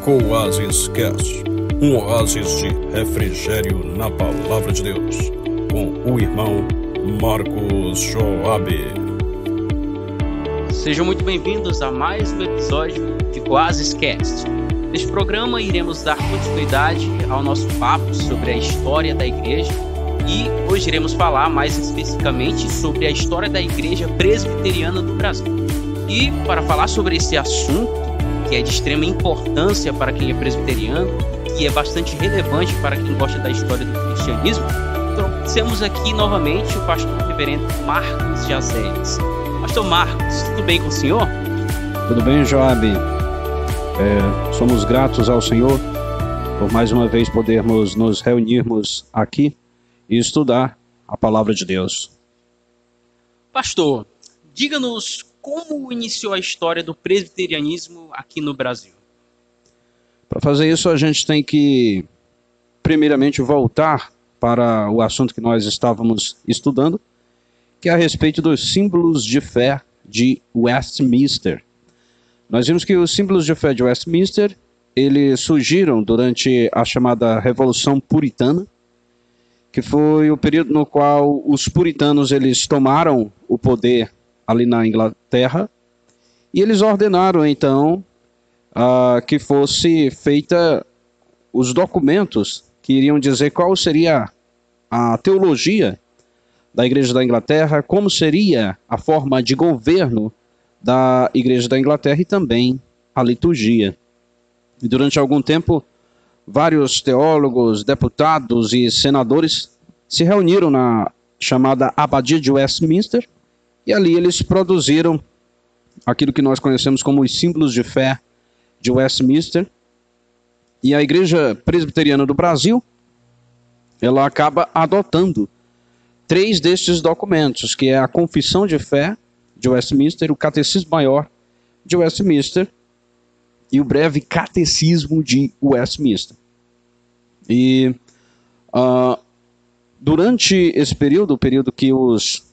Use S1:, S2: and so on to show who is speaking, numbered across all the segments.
S1: Coasis Cast, um oásis de refrigério na palavra de Deus, com o irmão Marcos Joab.
S2: Sejam muito bem-vindos a mais um episódio de Coasis Cast. Neste programa iremos dar continuidade ao nosso papo sobre a história da igreja e hoje iremos falar mais especificamente sobre a história da Igreja Presbiteriana do Brasil. E para falar sobre esse assunto, que é de extrema importância para quem é presbiteriano, que é bastante relevante para quem gosta da história do cristianismo, trouxemos aqui novamente o pastor reverendo Marcos Jazeles. Pastor Marcos, tudo bem com o senhor?
S3: Tudo bem, Joab? Somos gratos ao Senhor por mais uma vez podermos nos reunirmos aqui e estudar a palavra de Deus.
S2: Pastor, diga-nos como iniciou a história do presbiterianismo aqui no Brasil.
S3: Para fazer isso, a gente tem que, primeiramente, voltar para o assunto que nós estávamos estudando, que é a respeito dos símbolos de fé de Westminster. Nós vimos que os símbolos de fé de Westminster, eles surgiram durante a chamada Revolução Puritana, que foi o período no qual os puritanos eles tomaram o poder ali na Inglaterra, e eles ordenaram então que fosse feita os documentos que iriam dizer qual seria a teologia da Igreja da Inglaterra, como seria a forma de governo da Igreja da Inglaterra e também a liturgia. E durante algum tempo, vários teólogos, deputados e senadores se reuniram na chamada Abadia de Westminster, e ali eles produziram aquilo que nós conhecemos como os símbolos de fé de Westminster. E a Igreja Presbiteriana do Brasil, ela acaba adotando 3 destes documentos, que é a Confissão de Fé de Westminster, o Catecismo Maior de Westminster e o Breve Catecismo de Westminster. E durante esse período, o período que os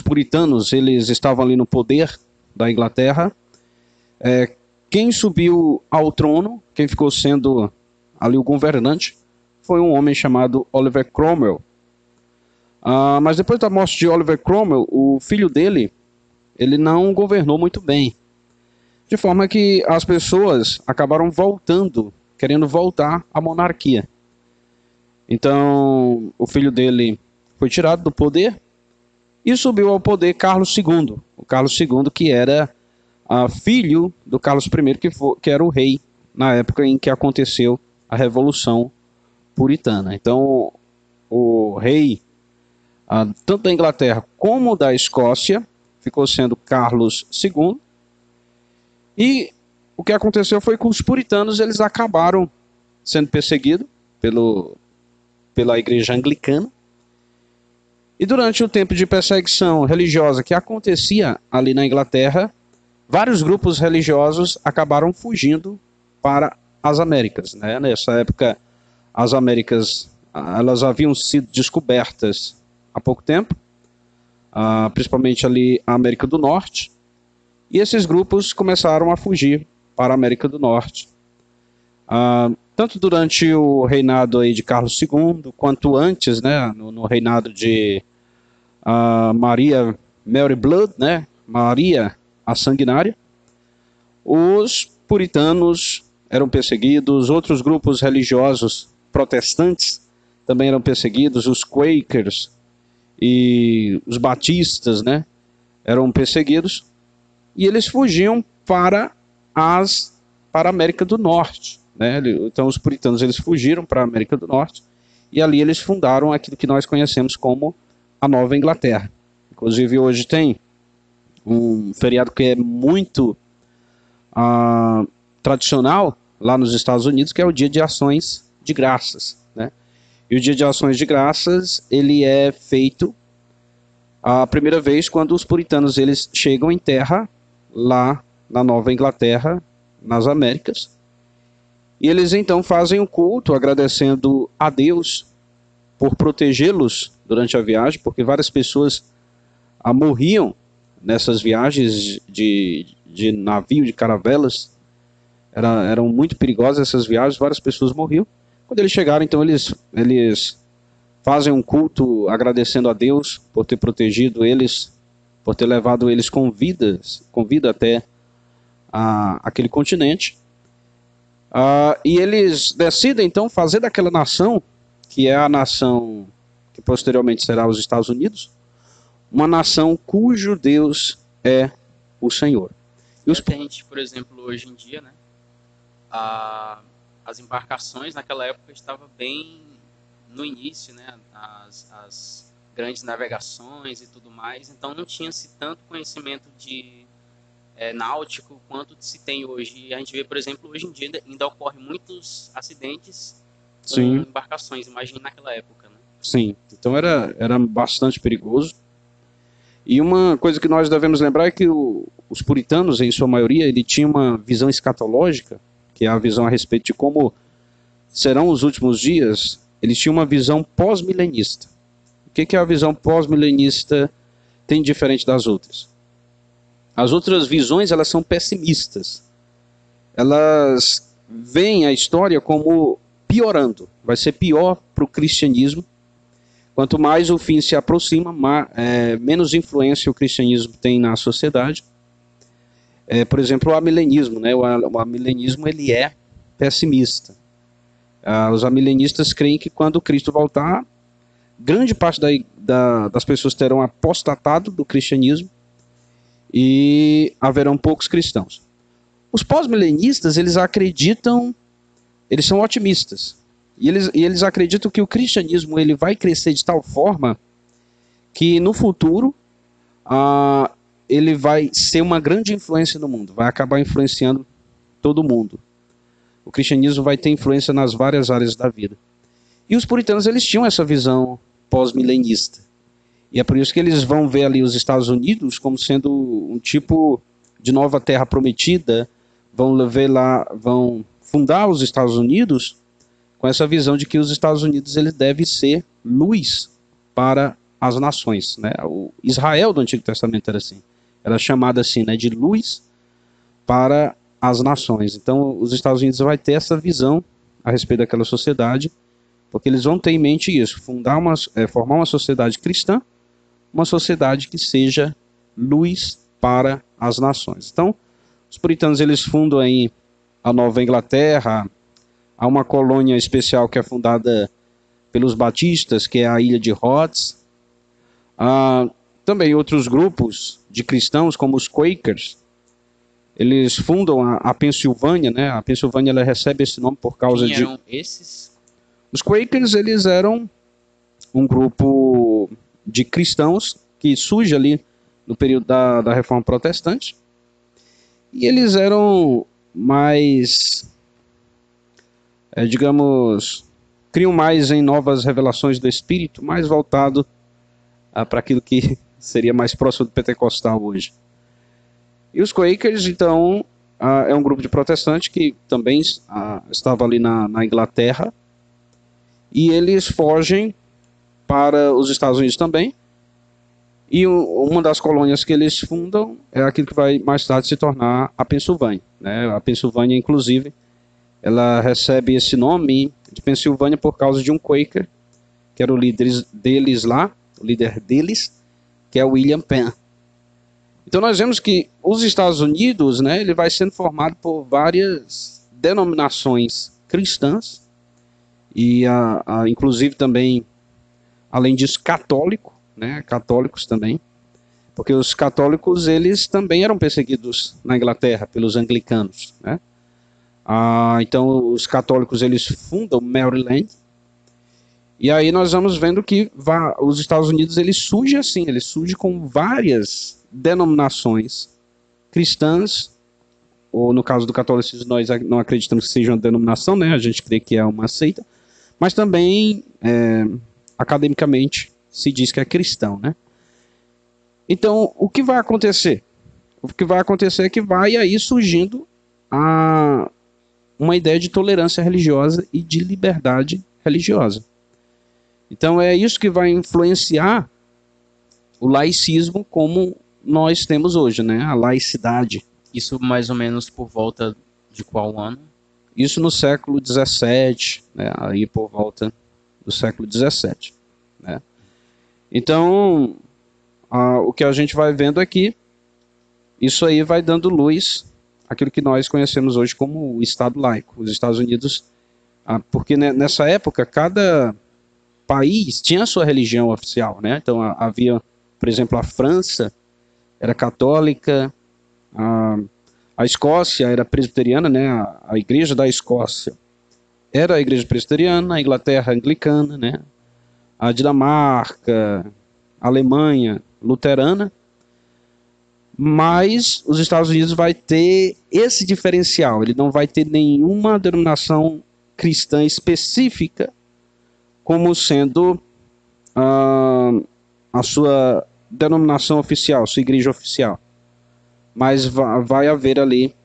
S3: puritanos eles estavam ali no poder da Inglaterra, quem subiu ao trono, quem ficou sendo ali o governante, foi um homem chamado Oliver Cromwell. Mas depois da morte de Oliver Cromwell, o filho dele, ele não governou muito bem, de forma que as pessoas acabaram querendo voltar à monarquia. Então, o filho dele foi tirado do poder e subiu ao poder Carlos II. O Carlos II que era filho do Carlos I, que era o rei na época em que aconteceu a Revolução Puritana. Então, o rei, tanto da Inglaterra como da Escócia, ficou sendo Carlos II. E o que aconteceu foi que os puritanos eles acabaram sendo perseguidos pela igreja anglicana. E durante o tempo de perseguição religiosa que acontecia ali na Inglaterra, vários grupos religiosos acabaram fugindo para as Américas, né? Nessa época, as Américas elas haviam sido descobertas há pouco tempo, principalmente ali a América do Norte, e esses grupos começaram a fugir para a América do Norte. Tanto durante o reinado aí de Carlos II, quanto antes, né, no reinado de Mary Blood, né, Maria a Sanguinária, os puritanos eram perseguidos, outros grupos religiosos protestantes também eram perseguidos, os Quakers e os batistas, né, eram perseguidos, e eles fugiam para a América do Norte. Né? Então os puritanos eles fugiram para a América do Norte e ali eles fundaram aquilo que nós conhecemos como a Nova Inglaterra. Inclusive hoje tem um feriado que é muito tradicional lá nos Estados Unidos, que é o Dia de Ações de Graças. Né? E o Dia de Ações de Graças ele é feito a primeira vez quando os puritanos eles chegam em terra lá na Nova Inglaterra, nas Américas. E eles então fazem um culto agradecendo a Deus por protegê-los durante a viagem, porque várias pessoas morriam nessas viagens de navio, de caravelas, Eram muito perigosas essas viagens, várias pessoas morriam. Quando eles chegaram, então, eles fazem um culto agradecendo a Deus por ter protegido eles, por ter levado eles com vida até aquele continente. E eles decidem, então, fazer daquela nação, que é a nação que posteriormente será os Estados Unidos, uma nação cujo Deus é o Senhor.
S2: E a gente, por exemplo, hoje em dia, né, as embarcações naquela época estavam bem no início, né, as grandes navegações e tudo mais, então não tinha-se tanto conhecimento de náutico quanto se tem hoje. E a gente vê, por exemplo, hoje em dia ainda ocorrem muitos acidentes com embarcações, imagina naquela época, né?
S3: Sim, então era bastante perigoso. E uma coisa que nós devemos lembrar é que os puritanos, em sua maioria, ele tinha uma visão escatológica, que é a visão a respeito de como serão os últimos dias. Eles tinham uma visão pós-milenista. O que a visão pós-milenista tem diferente das outras? As outras visões, elas são pessimistas. Elas veem a história como piorando. Vai ser pior para o cristianismo. Quanto mais o fim se aproxima, menos influência o cristianismo tem na sociedade. Por exemplo, o amilenismo, né? O amilenismo ele é pessimista. Os amilenistas creem que quando Cristo voltar, grande parte das pessoas terão apostatado do cristianismo e haverão poucos cristãos. Os pós-milenistas, eles são otimistas. E eles acreditam que o cristianismo ele vai crescer de tal forma que no futuro ele vai ser uma grande influência no mundo, vai acabar influenciando todo mundo. O cristianismo vai ter influência nas várias áreas da vida. E os puritanos eles tinham essa visão pós-milenista. E é por isso que eles vão ver ali os Estados Unidos como sendo um tipo de nova terra prometida, vão fundar os Estados Unidos com essa visão de que os Estados Unidos ele deve ser luz para as nações, né? O Israel do Antigo Testamento era assim, era chamado assim, né, de luz para as nações. Então os Estados Unidos vai ter essa visão a respeito daquela sociedade, porque eles vão ter em mente isso, formar uma sociedade cristã, uma sociedade que seja luz para as nações. Então os puritanos eles fundam aí a Nova Inglaterra. Há uma colônia especial que é fundada pelos batistas, que é a ilha de Rhodes. Também outros grupos de cristãos, como os Quakers, eles fundam a Pensilvânia, né? A Pensilvânia ela recebe esse nome por causa de...
S2: Quem eram esses?
S3: Os Quakers, eles eram um grupo de cristãos que surge ali no período da Reforma Protestante. E eles eram mais... criam mais em novas revelações do Espírito, mais voltado para aquilo que seria mais próximo do pentecostal hoje. E os Quakers, então, é um grupo de protestantes que também estava ali na Inglaterra, e eles fogem para os Estados Unidos também, e uma das colônias que eles fundam é aquilo que vai mais tarde se tornar a Pensilvânia, né? A Pensilvânia, inclusive, ela recebe esse nome de Pensilvânia por causa de um Quaker, que era o líder deles, que é o William Penn. Então nós vemos que os Estados Unidos, né, ele vai sendo formado por várias denominações cristãs, e inclusive também, além disso, católicos também, porque os católicos eles também eram perseguidos na Inglaterra pelos anglicanos, né? Então os católicos eles fundam Maryland, e aí nós vamos vendo que os Estados Unidos ele surge com várias denominações cristãs, ou no caso do catolicismo nós não acreditamos que seja uma denominação, né? A gente crê que é uma seita, mas também academicamente se diz que é cristão, né? Então o que vai acontecer? O que vai acontecer é que vai aí surgindo uma ideia de tolerância religiosa e de liberdade religiosa. Então é isso que vai influenciar o laicismo como nós temos hoje, né? A laicidade.
S2: Isso mais ou menos por volta De qual ano?
S3: Isso no século XVII, né, aí por volta do século XVII. Né? Então, o que a gente vai vendo aqui, isso aí vai dando luz àquilo que nós conhecemos hoje como o Estado laico. Os Estados Unidos, porque nessa época, cada país tinha a sua religião oficial. Né? Então, havia, por exemplo, a França era católica, a Escócia era presbiteriana, né? A igreja da Escócia era a igreja presbiteriana, a Inglaterra anglicana, né? A Dinamarca, a Alemanha luterana, mas os Estados Unidos vai ter esse diferencial, ele não vai ter nenhuma denominação cristã específica como sendo a sua denominação oficial, sua igreja oficial. Mas vai haver ali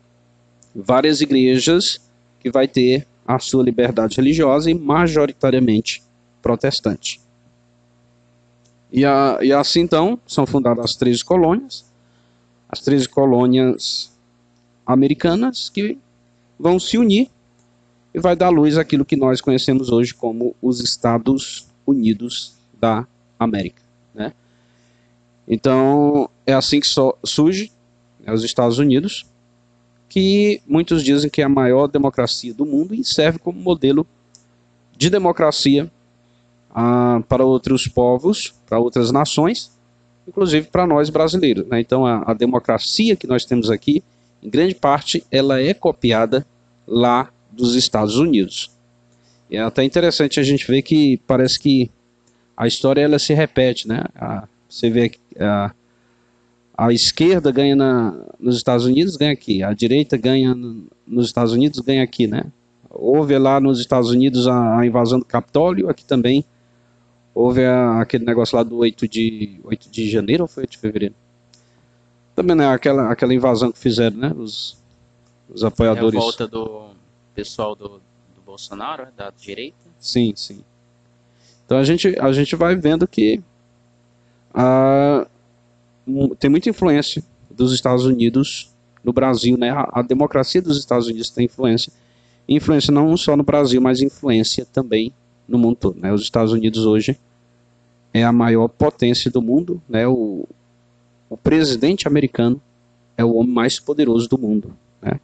S3: várias igrejas que vai ter a sua liberdade religiosa e majoritariamente protestante. E assim então são fundadas as 13 colônias americanas que vão se unir e vai dar luz àquilo que nós conhecemos hoje como os Estados Unidos da América. Né? Então é assim que surge os Estados Unidos, que muitos dizem que é a maior democracia do mundo e serve como modelo de democracia para outros povos, para outras nações, inclusive para nós brasileiros. Né? Então a democracia que nós temos aqui, em grande parte, ela é copiada lá dos Estados Unidos. E é até interessante a gente ver que parece que a história ela se repete. Né? Você vê a esquerda ganha nos Estados Unidos, ganha aqui. A direita ganha nos Estados Unidos, ganha aqui, né? Houve lá nos Estados Unidos a invasão do Capitólio, aqui também houve aquele negócio lá do 8 de janeiro ou foi 8 de fevereiro? Também, né? Aquela invasão que fizeram, né? Os apoiadores.
S2: É a volta do pessoal do Bolsonaro, da direita?
S3: Sim, sim. Então a gente vai vendo que tem muita influência dos Estados Unidos no Brasil, né? A democracia dos Estados Unidos tem influência não só no Brasil, mas influência também no mundo todo, né? Os Estados Unidos hoje é a maior potência do mundo, né? O presidente americano é o homem mais poderoso do mundo, né?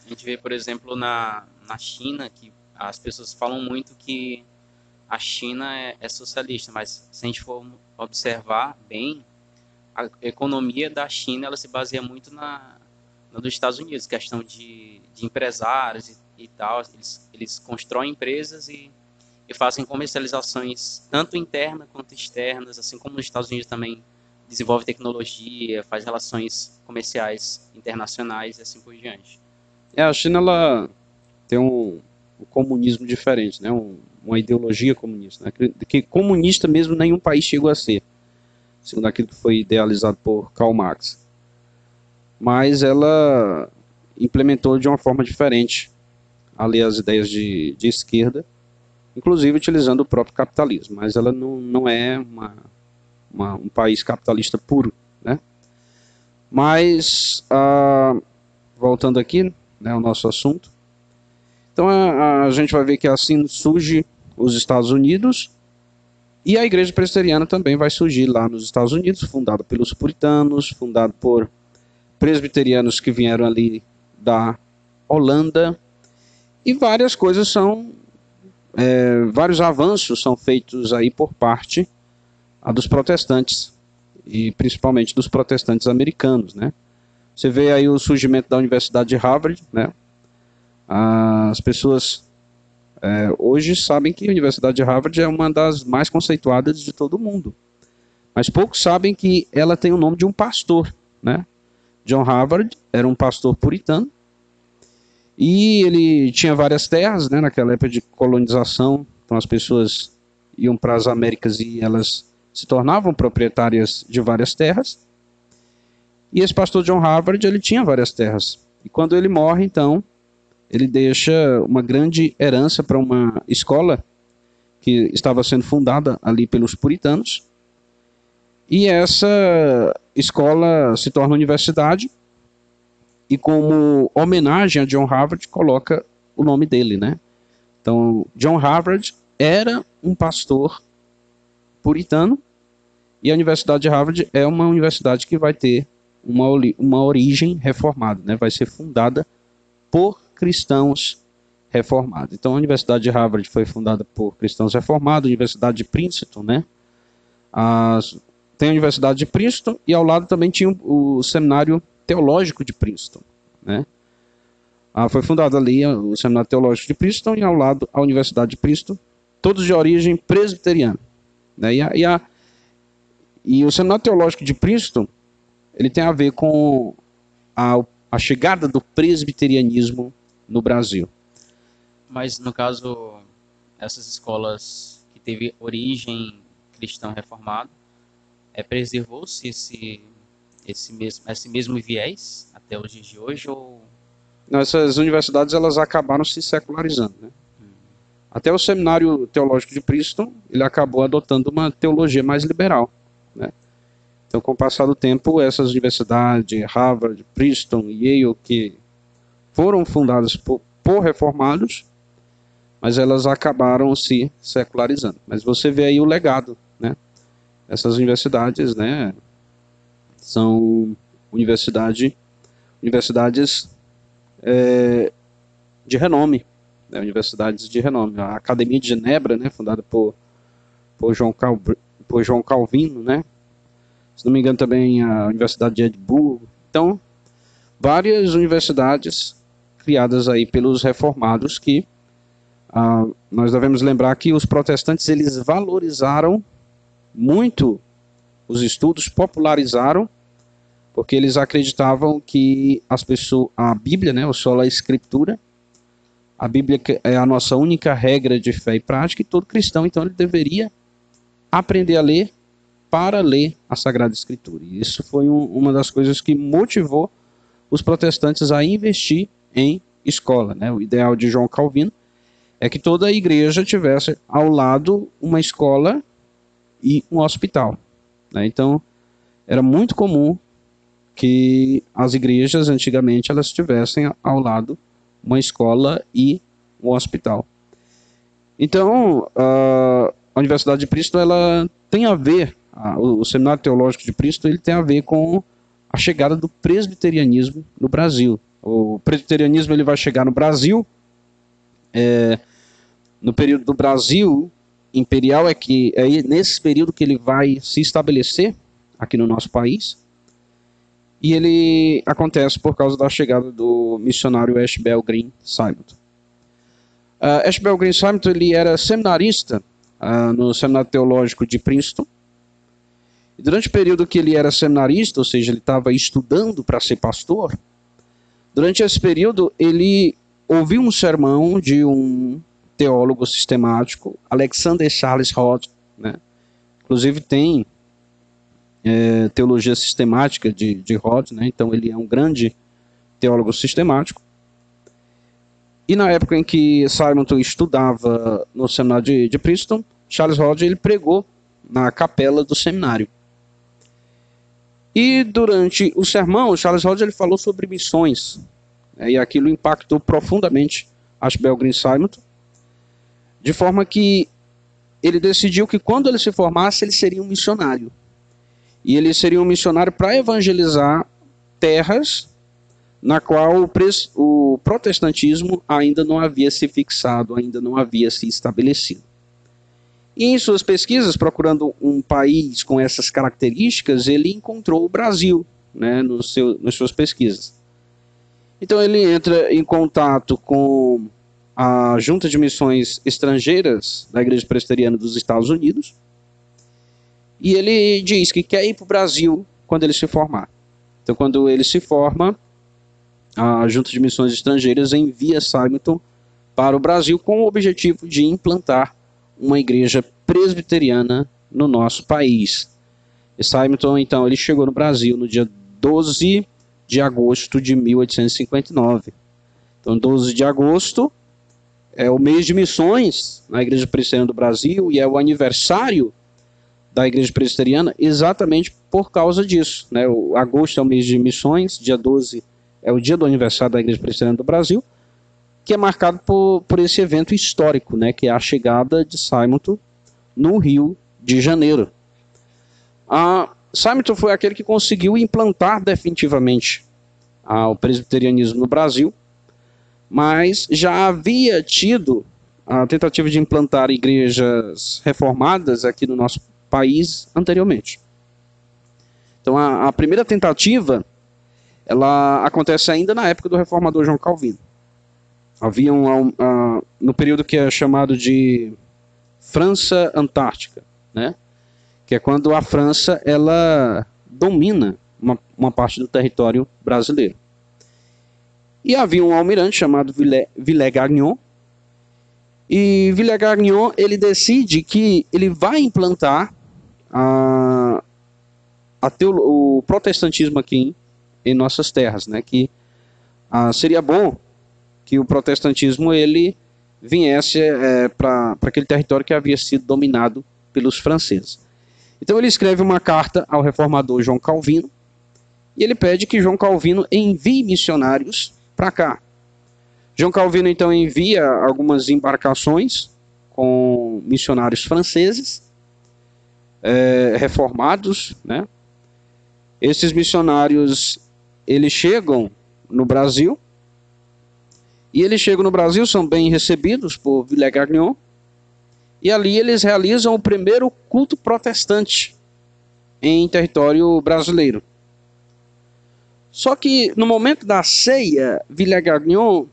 S2: A gente vê, por exemplo, na China, que as pessoas falam muito que a China é socialista, mas se a gente for observar bem, a economia da China ela se baseia muito na dos Estados Unidos, questão de empresários e tal. Eles constroem empresas e fazem comercializações tanto internas quanto externas, assim como os Estados Unidos também desenvolve tecnologia, faz relações comerciais internacionais e assim por diante.
S3: A China ela tem um comunismo diferente, né? Uma ideologia comunista, né? Que comunista mesmo nenhum país chegou a ser, segundo aquilo que foi idealizado por Karl Marx. Mas ela implementou de uma forma diferente ali as ideias de esquerda, inclusive utilizando o próprio capitalismo, mas ela não é um país capitalista puro, né? Mas, voltando aqui, né, ao nosso assunto, então a gente vai ver que assim surge os Estados Unidos. E a igreja presbiteriana também vai surgir lá nos Estados Unidos, fundada pelos puritanos, fundada por presbiterianos que vieram ali da Holanda. E várias coisas vários avanços são feitos aí por parte dos protestantes, e principalmente dos protestantes americanos, né? Você vê aí o surgimento da Universidade de Harvard, né? As pessoas hoje sabem que a Universidade de Harvard é uma das mais conceituadas de todo o mundo. Mas poucos sabem que ela tem o nome de um pastor, né? John Harvard era um pastor puritano. E ele tinha várias terras, né? Naquela época de colonização. Então as pessoas iam para as Américas e elas se tornavam proprietárias de várias terras. E esse pastor John Harvard, ele tinha várias terras. E quando ele morre, então, ele deixa uma grande herança para uma escola que estava sendo fundada ali pelos puritanos. E essa escola se torna universidade. e como homenagem a John Harvard, coloca o nome dele, né? Então, John Harvard era um pastor puritano, e a Universidade de Harvard é uma universidade que vai ter uma origem reformada, né? Vai ser fundada por cristãos reformados. Então, a Universidade de Harvard foi fundada por cristãos reformados, a Universidade de Princeton, né? Tem a Universidade de Princeton, e ao lado também tinha o Seminário Teológico de Princeton, né? Foi fundado ali o Seminário Teológico de Princeton, e ao lado a Universidade de Princeton, todos de origem presbiteriana, né? E o Seminário Teológico de Princeton, ele tem a ver com a chegada do presbiterianismo no Brasil.
S2: Mas, no caso, essas escolas que teve origem cristão reformado, preservou-se esse mesmo viés até os dias de hoje? Ou...
S3: Essas universidades, elas acabaram se secularizando, né? Até o Seminário Teológico de Princeton, ele acabou adotando uma teologia mais liberal, né? Então, com o passar do tempo, essas universidades, Harvard, Princeton, Yale, que foram fundadas por reformados, mas elas acabaram se secularizando. Mas você vê aí o legado, né? Essas universidades, né, são universidades de renome, né? Universidades de renome. A Academia de Genebra, né, fundada por João Calvino, né? Se não me engano, também a Universidade de Edimburgo. Então, várias universidades criadas aí pelos reformados que nós devemos lembrar que os protestantes, eles valorizaram muito os estudos, popularizaram, porque eles acreditavam que a Bíblia, né, o sola escritura, a Bíblia é a nossa única regra de fé e prática, e todo cristão, então, ele deveria aprender a ler para ler a Sagrada Escritura. E isso foi uma das coisas que motivou os protestantes a investir em escola, né? O ideal de João Calvino é que toda a igreja tivesse ao lado uma escola e um hospital, né? Então, era muito comum que as igrejas, antigamente, elas tivessem ao lado uma escola e um hospital. Então, a Universidade de Princeton, ela tem a ver, o Seminário Teológico de Princeton, ele tem a ver com a chegada do presbiterianismo no Brasil. O presbiterianismo, ele vai chegar no Brasil, no período do Brasil imperial, é nesse período que ele vai se estabelecer aqui no nosso país, e ele acontece por causa da chegada do missionário Ashbel Green Simonton. Ashbel Green Simonton, ele era seminarista no Seminário Teológico de Princeton, e durante o período que ele era seminarista, ou seja, ele estava estudando para ser pastor, durante esse período ele ouviu um sermão de um teólogo sistemático, Alexander Charles Hodge, né? Inclusive tem teologia sistemática de Hodge, né? Então ele é um grande teólogo sistemático. E na época em que Simonton estudava no seminário de Princeton, Charles Hodge, ele pregou na capela do seminário. E durante o sermão, Charles Hodge, ele falou sobre missões, né? E aquilo impactou profundamente Ashbel Green Simonton, de forma que ele decidiu que quando ele se formasse, ele seria um missionário. E ele seria um missionário para evangelizar terras na qual o protestantismo ainda não havia se fixado, ainda não havia se estabelecido. E em suas pesquisas, procurando um país com essas características, ele encontrou o Brasil, né, nas suas pesquisas. Então ele entra em contato com a Junta de Missões Estrangeiras da Igreja Presbiteriana dos Estados Unidos, e ele diz que quer ir para o Brasil quando ele se formar. Então, quando ele se forma, a Junta de Missões Estrangeiras envia Simonton para o Brasil com o objetivo de implantar uma igreja presbiteriana no nosso país. E Simonton, então, ele chegou no Brasil no dia 12 de agosto de 1859. Então, 12 de agosto é o mês de missões na Igreja Presbiteriana do Brasil e é o aniversário da Igreja Presbiteriana exatamente por causa disso, né? O agosto é o mês de missões, dia 12 é o dia do aniversário da Igreja Presbiteriana do Brasil, que é marcado por esse evento histórico, né, que é a chegada de Symington no Rio de Janeiro. Symington foi aquele que conseguiu implantar definitivamente o presbiterianismo no Brasil, mas já havia tido a tentativa de implantar igrejas reformadas aqui no nosso país anteriormente. Então a primeira tentativa, ela acontece ainda na época do reformador João Calvino. Havia no período que é chamado de França Antártica, né? Que é quando a França ela domina uma parte do território brasileiro. E havia um almirante chamado Villers-Gagnon, e Villers-Gagnon ele decide que ele vai implantar o protestantismo aqui em nossas terras, né? Que seria bom que o protestantismo ele viesse para aquele território que havia sido dominado pelos franceses. Então ele escreve uma carta ao reformador João Calvino e ele pede que João Calvino envie missionários para cá. João Calvino então envia algumas embarcações com missionários franceses reformados, né? Esses missionários eles chegam no Brasil. E eles chegam no Brasil, são bem recebidos por Villers-Gagnon, e ali eles realizam o primeiro culto protestante em território brasileiro. Só que no momento da ceia, Villers-Gagnon,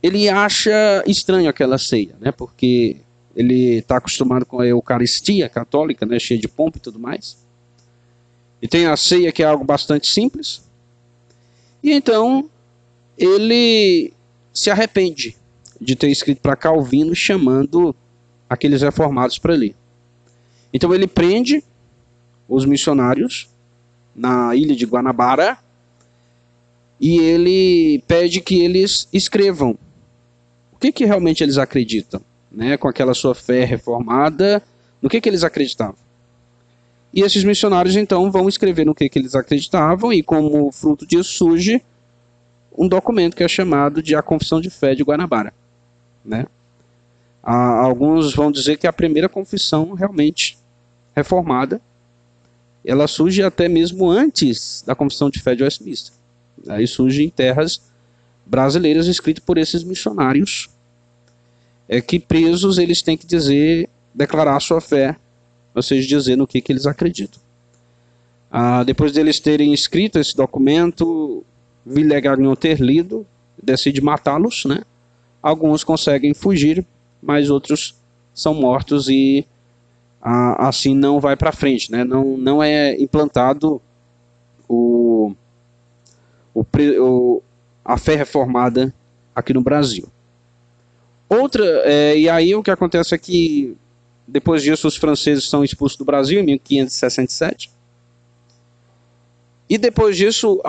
S3: ele acha estranho aquela ceia, né? Porque ele está acostumado com a Eucaristia católica, né? Cheia de pompa e tudo mais. E tem a ceia que é algo bastante simples. E então ele se arrepende de ter escrito para Calvino chamando aqueles reformados para ali. Então ele prende os missionários na ilha de Guanabara e ele pede que eles escrevam o que realmente eles acreditam, né? Com aquela sua fé reformada, no que eles acreditavam. E esses missionários então vão escrever no que eles acreditavam e como fruto disso surge um documento que é chamado de a Confissão de Fé de Guanabara, né? Alguns vão dizer que a primeira confissão realmente reformada, ela surge até mesmo antes da Confissão de Fé de Westminster. Aí surge em terras brasileiras, escrito por esses missionários, que presos eles têm que declarar sua fé, ou seja, dizer no que eles acreditam. Depois deles terem escrito esse documento, Villers-Gagnon ter lido, decide matá-los, né? Alguns conseguem fugir, mas outros são mortos e assim não vai para frente, né? Não é implantado a fé reformada aqui no Brasil. E aí o que acontece é que depois disso os franceses são expulsos do Brasil em 1567. E depois disso,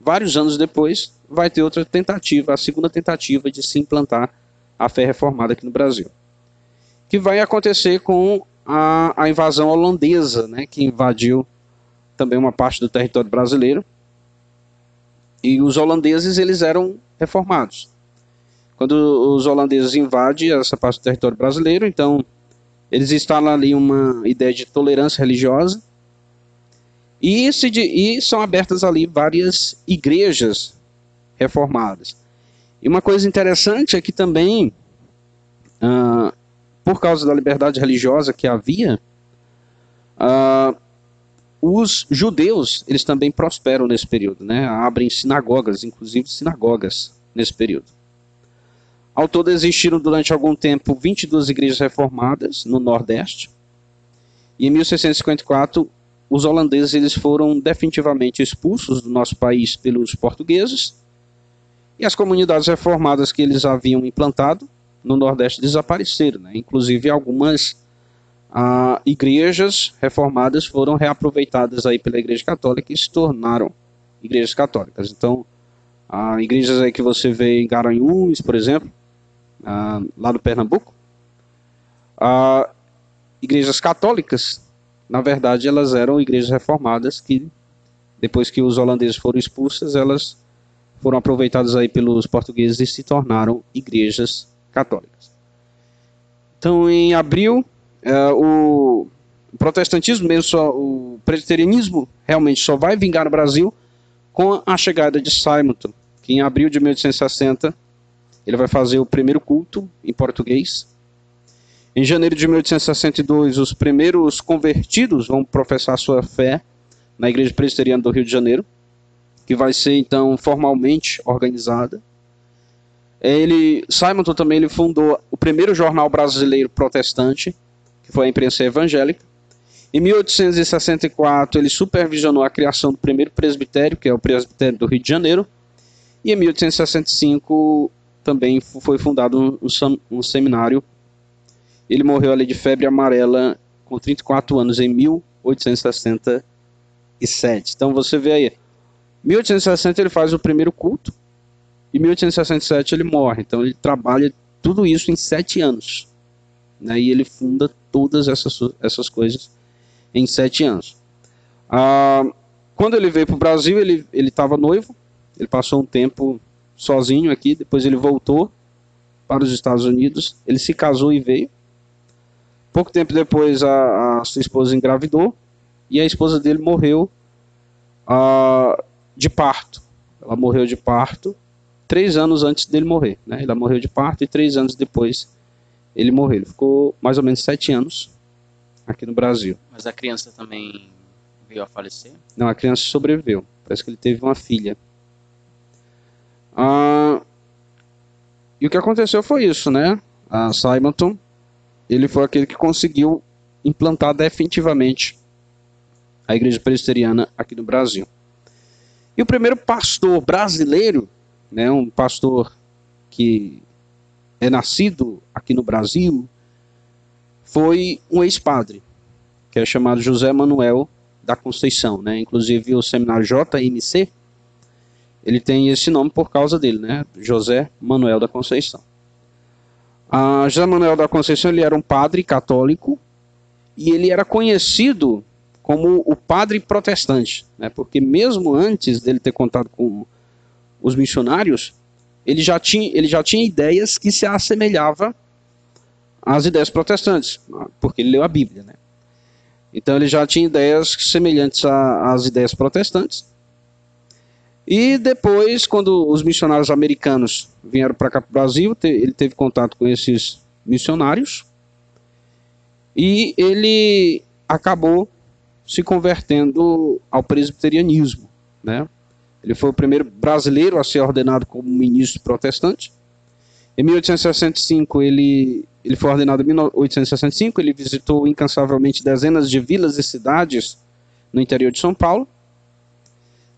S3: vários anos depois, vai ter outra tentativa, a segunda tentativa de se implantar a fé reformada aqui no Brasil. Que vai acontecer com a invasão holandesa, né, que invadiu também uma parte do território brasileiro. E os holandeses eles eram reformados. Quando os holandeses invadem essa parte do território brasileiro, então eles instalam ali uma ideia de tolerância religiosa. E são abertas ali várias igrejas reformadas. E uma coisa interessante é que também, por causa da liberdade religiosa que havia, os judeus eles também prosperam nesse período, né? Abrem sinagogas, inclusive sinagogas nesse período. Ao todo existiram durante algum tempo 22 igrejas reformadas no Nordeste. E em 1654 os holandeses eles foram definitivamente expulsos do nosso país pelos portugueses e as comunidades reformadas que eles haviam implantado no Nordeste desapareceram, né? Inclusive algumas igrejas reformadas foram reaproveitadas aí pela Igreja Católica e se tornaram igrejas católicas. Então, igrejas aí que você vê em Garanhuns, por exemplo, lá no Pernambuco, igrejas católicas, na verdade, elas eram igrejas reformadas que depois que os holandeses foram expulsos, elas foram aproveitadas aí pelos portugueses e se tornaram igrejas católicas. Então, em abril, o protestantismo, mesmo o presbiterianismo, realmente só vai vingar no Brasil com a chegada de Simonton, que em abril de 1860 ele vai fazer o primeiro culto em português. Em janeiro de 1862, os primeiros convertidos vão professar sua fé na Igreja Presbiteriana do Rio de Janeiro, que vai ser então formalmente organizada. Simonton também ele fundou o primeiro jornal brasileiro protestante, que foi a Imprensa Evangélica. Em 1864, ele supervisionou a criação do primeiro presbitério, que é o Presbitério do Rio de Janeiro. E em 1865 também foi fundado um seminário. Ele morreu ali de febre amarela com 34 anos em 1867. Então você vê aí, em 1860 ele faz o primeiro culto, e em 1867 ele morre. Então ele trabalha tudo isso em 7 anos. Né? E ele funda todas essas coisas em 7 anos. Quando ele veio para o Brasil, ele estava noivo, ele passou um tempo sozinho aqui, depois ele voltou para os Estados Unidos, ele se casou e veio. Pouco tempo depois a sua esposa engravidou, e a esposa dele morreu de parto. Ela morreu de parto 3 anos antes dele morrer. Né? Ela morreu de parto e 3 anos depois ele morreu. Ele ficou mais ou menos 7 anos aqui no Brasil.
S2: Mas a criança também veio a falecer?
S3: Não, a criança sobreviveu. Parece que ele teve uma filha. E o que aconteceu foi isso, né? Simonton, ele foi aquele que conseguiu implantar definitivamente a Igreja Presbiteriana aqui no Brasil. E o primeiro pastor brasileiro, né, um pastor que é nascido aqui no Brasil, foi um ex-padre, que é chamado José Manuel da Conceição, né? Inclusive o seminário JMC, ele tem esse nome por causa dele, né? José Manuel da Conceição. José Manuel da Conceição, ele era um padre católico e ele era conhecido como o padre protestante, né? Porque mesmo antes dele ter contato com os missionários, ele já tinha ideias que se assemelhavam às ideias protestantes, porque ele leu a Bíblia, né? Então ele já tinha ideias semelhantes às ideias protestantes. E depois, quando os missionários americanos vieram para cá para o Brasil, ele teve contato com esses missionários e ele acabou se convertendo ao presbiterianismo, né? Ele foi o primeiro brasileiro a ser ordenado como ministro protestante. Em 1865, ele foi ordenado em 1865, ele visitou incansavelmente dezenas de vilas e cidades no interior de São Paulo,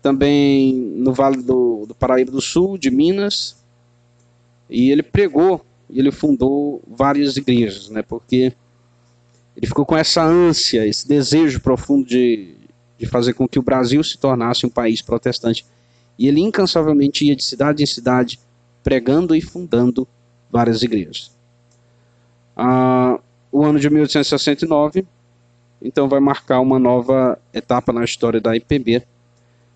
S3: também no Vale do Paraíba do Sul, de Minas, e ele pregou, e ele fundou várias igrejas, né, porque ele ficou com essa ânsia, esse desejo profundo de fazer com que o Brasil se tornasse um país protestante, e ele incansavelmente ia de cidade em cidade, pregando e fundando várias igrejas. O ano de 1869, então, vai marcar uma nova etapa na história da IPB,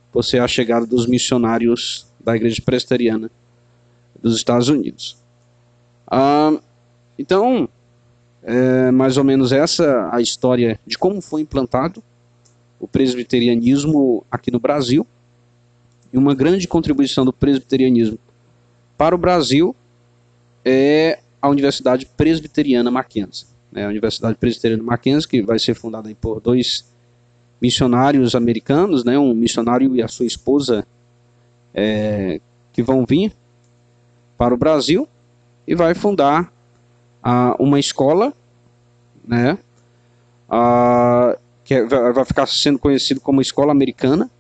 S3: por ser a chegada dos missionários da Igreja Presbiteriana dos Estados Unidos. Então, mais ou menos essa a história de como foi implantado o presbiterianismo aqui no Brasil. E uma grande contribuição do presbiterianismo para o Brasil é a Universidade Presbiteriana Mackenzie. A Universidade Presbiteriana Mackenzie, que vai ser fundada aí por 2 missionários americanos, né, um missionário e a sua esposa, que vão vir para o Brasil e vai fundar uma escola, né, que vai ficar sendo conhecido como Escola Americana.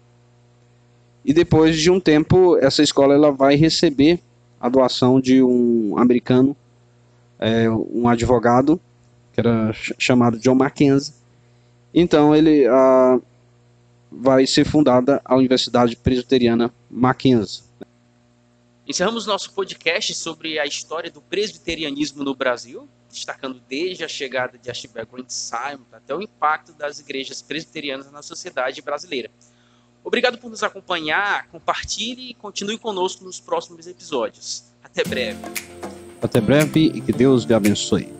S3: E depois de um tempo, essa escola ela vai receber a doação de um americano, um advogado, que era chamado John Mackenzie. Então, ele vai ser fundada a Universidade Presbiteriana Mackenzie.
S2: Encerramos nosso podcast sobre a história do presbiterianismo no Brasil, destacando desde a chegada de Archibald Grant Simonton até o impacto das igrejas presbiterianas na sociedade brasileira. Obrigado por nos acompanhar, compartilhe e continue conosco nos próximos episódios. Até breve.
S3: Até breve e que Deus lhe abençoe.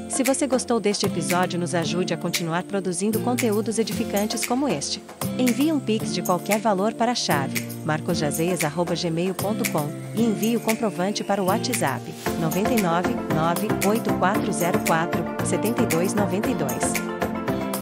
S4: Se você gostou deste episódio, nos ajude a continuar produzindo conteúdos edificantes como este. Envie um Pix de qualquer valor para a chave marcosjazeias@gmail.com e envie o comprovante para o WhatsApp 99 98404 7292.